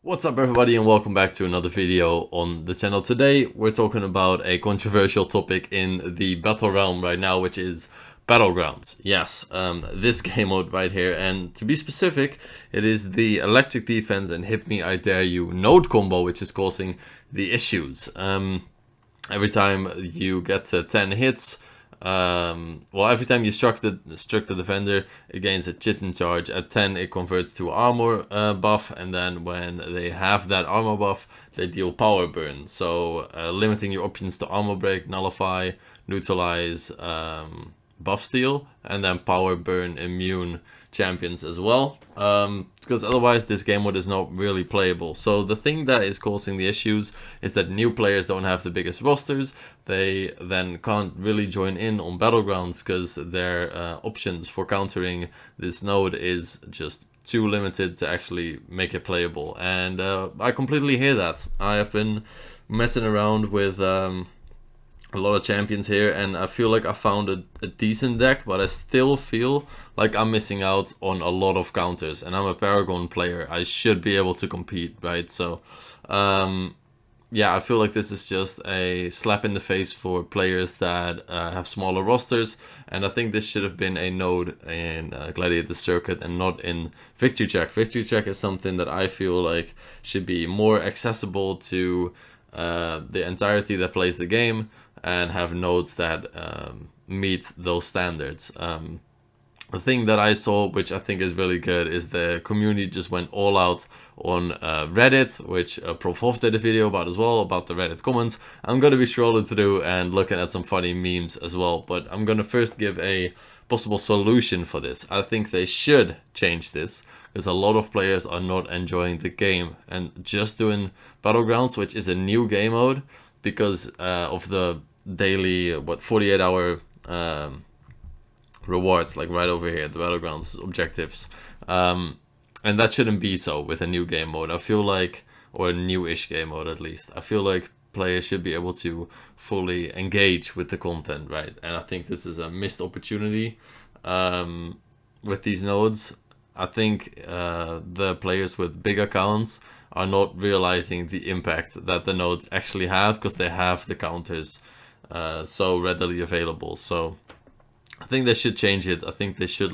What's up everybody and welcome back to another video on the channel. Today we're talking about a controversial topic in the battle realm right now, which is Battlegrounds. Yes, this game mode right here, and to be specific, it is the electric defense and hit me I dare you node combo which is causing the issues. Every time you get to 10 hits, every time you struck the defender, it gains a chitin charge. At 10 it converts to armor buff, and then when they have that armor buff they deal power burn, so limiting your options to armor break, nullify, neutralize, buff steal, and then power burn immune champions as well, because otherwise this game mode is not really playable. So the thing that is causing the issues is that new players don't have the biggest rosters. They then can't really join in on Battlegrounds because their options for countering this node is just too limited to actually make it playable. And I completely hear that. I have been messing around with a lot of champions here, and I feel like I found a decent deck, but I still feel like I'm missing out on a lot of counters, and I'm a Paragon player. I should be able to compete, right? So yeah, I feel like this is just a slap in the face for players that have smaller rosters, and I think this should have been a node in Gladiator Circuit and not in Victory Check. Victory Check is something that I feel like should be more accessible to the entirety that plays the game, and have nodes that meet those standards. The thing that I saw, which I think is really good, is the community just went all out on Reddit, which Prof did a video about as well, about the Reddit comments. I'm going to be scrolling through and looking at some funny memes as well, but I'm going to first give a possible solution for this. I think they should change this, because a lot of players are not enjoying the game, and just doing Battlegrounds, which is a new game mode, because of the daily 48-hour rewards, like right over here, the Battlegrounds objectives, and that shouldn't be so with a new game mode. I feel like, or a newish game mode at least, I feel like players should be able to fully engage with the content, right? And I think this is a missed opportunity with these nodes. I think the players with big accounts are not realizing the impact that the nodes actually have, because they have the counters so readily available. So I think they should change it. I think they should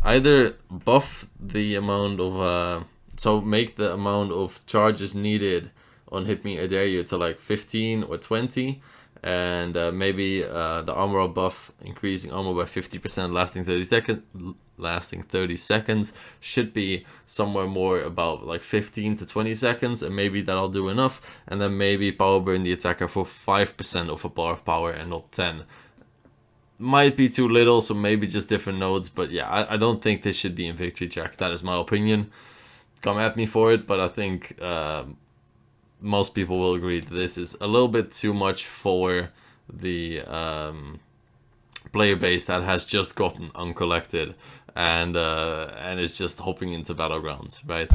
either buff the amount of so make the amount of charges needed on Hit Me I Dare You to like 15 or 20, and maybe the armor buff, increasing armor by 50%, lasting 30 seconds should be somewhere more about like 15 to 20 seconds, and maybe that'll do enough. And then maybe power burn the attacker for 5% of a bar of power and not 10. Might be too little, so maybe just different nodes. But yeah, I don't think this should be in Victory Check. That is my opinion. Come at me for it, but I think most people will agree that this is a little bit too much for the player base that has just gotten uncollected and is just hopping into Battlegrounds, right?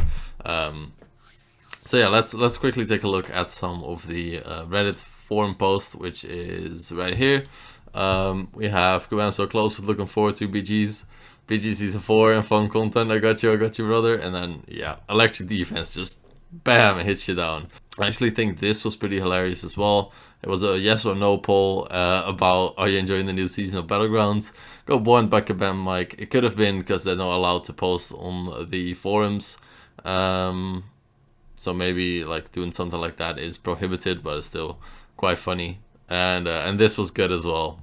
So yeah, let's quickly take a look at some of the Reddit forum posts, which is right here. We have Command So Close, looking forward to BG's Season 4 and fun content. I got you brother. And then yeah, electric defense just bam, it hits you down. I actually think this was pretty hilarious as well. It was a yes or no poll about, are you enjoying the new season of Battlegrounds? Go Born by Kabam Mike. It could have been because they're not allowed to post on the forums. So maybe like doing something like that is prohibited, but it's still quite funny. And this was good as well.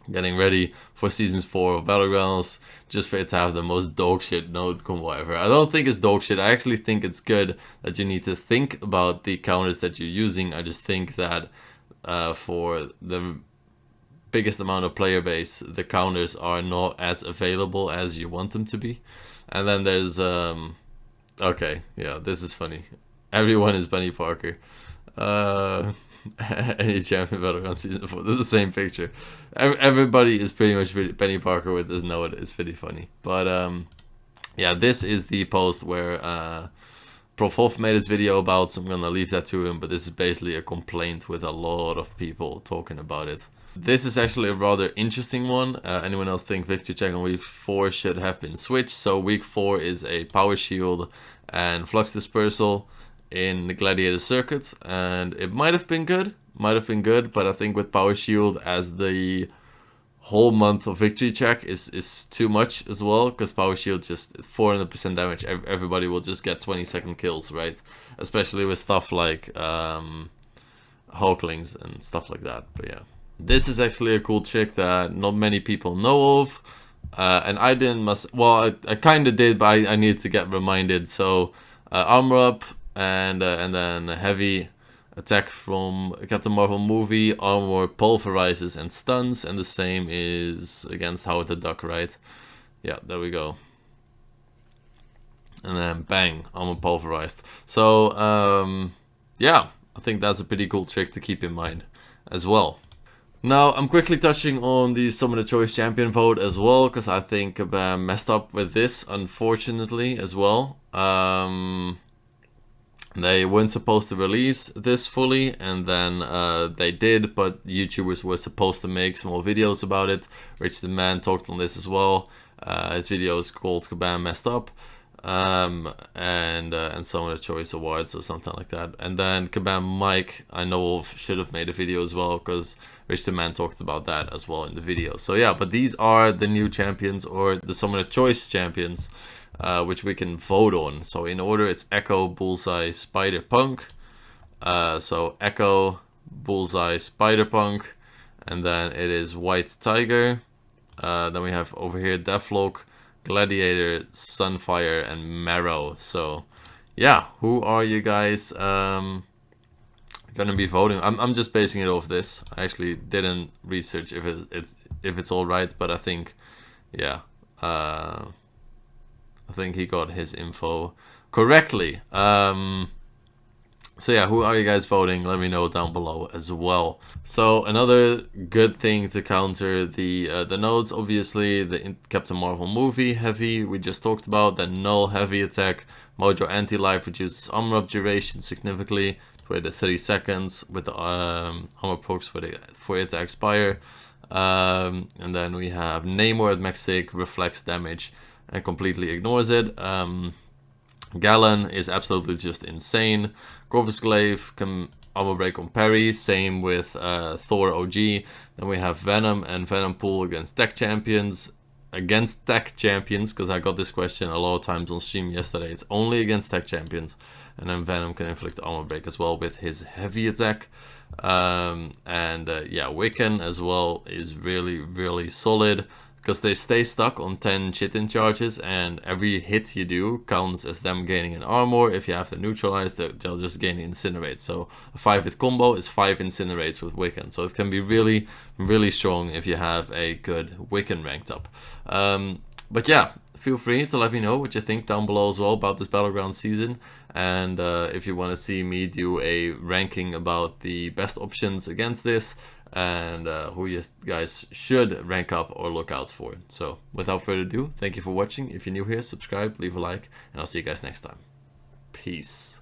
Getting ready for season 4 of Battlegrounds, just for it to have the most dogshit node combo ever. I don't think it's dogshit. I actually think it's good that you need to think about the counters that you're using. I just think that for the biggest amount of player base, the counters are not as available as you want them to be. And then there's okay, yeah, this is funny. Everyone is Benny Parker. Any champion Battlegrounds season 4. They're the same picture. Everybody is pretty much Benny Parker with this node. It's pretty funny. But yeah, this is the post where Prof made his video about, so I'm gonna leave that to him. But this is basically a complaint with a lot of people talking about it. This is actually a rather interesting one. Anyone else think victory check on week 4 should have been switched? So week 4 is a power shield and flux dispersal in the gladiator circuit, and it might have been good, but I think with power shield as the whole month of victory check is too much as well, because power shield just 400% damage. Everybody will just get 20-second kills, right? Especially with stuff like Hulklings and stuff like that. But yeah, this is actually a cool trick that not many people know of, and I didn't well, I kind of did, but I needed to get reminded. So armor up, and then heavy attack from Captain Marvel movie. Armor pulverizes and stuns, and the same is against Howard the Duck, right? Yeah, there we go. And then bang, armor pulverized. So yeah, I think that's a pretty cool trick to keep in mind as well. Now, I'm quickly touching on the Summoner Choice Champion vote as well, because I think I messed up with this, unfortunately, as well. They weren't supposed to release this fully, and then they did, but YouTubers were supposed to make small videos about it. Rich the Man talked on this as well. His video is called Kabam Messed Up, and Summoner Choice Awards or something like that. And then Kabam Mike, I know of, should have made a video as well, because Rich the Man talked about that as well in the video. So yeah, but these are the new champions, or the Summoner Choice champions, which we can vote on. So in order, it's Echo, Bullseye, Spider-Punk. So Echo, Bullseye, Spider-Punk, and then it is White Tiger. Then we have over here Deathlock, Gladiator, Sunfire, and Marrow. So yeah, who are you guys gonna be voting? I'm just basing it off this. I actually didn't research if it's all right, but I think, yeah, I think he got his info correctly. So yeah, who are you guys voting? Let me know down below as well. So another good thing to counter the nodes, obviously the Captain Marvel movie heavy we just talked about. Then null heavy attack, Mojo anti-life reduces armor up duration significantly with the 30 seconds with the armor pokes for it to expire. And then we have Namor at max sig, reflects damage and completely ignores it. Gallon is absolutely just insane. Corvus Glaive can armor break on parry, same with Thor OG. Then we have Venom and Venom Pool against tech champions. Because I got this question a lot of times on stream yesterday. It's only against tech champions. And then Venom can inflict armor break as well with his heavy attack. Yeah, Wiccan as well is really, really solid, because they stay stuck on 10 Chitin charges, and every hit you do counts as them gaining an armor. If you have to neutralize, they'll just gain Incinerate. So a 5-hit combo is 5 Incinerates with Wiccan. So it can be really, really strong if you have a good Wiccan ranked up. But yeah, feel free to let me know what you think down below as well about this Battleground season. And if you want to see me do a ranking about the best options against this, and who you guys should rank up or look out for. So without further ado, thank you for watching. If you're new here, subscribe, leave a like, and I'll see you guys next time. Peace.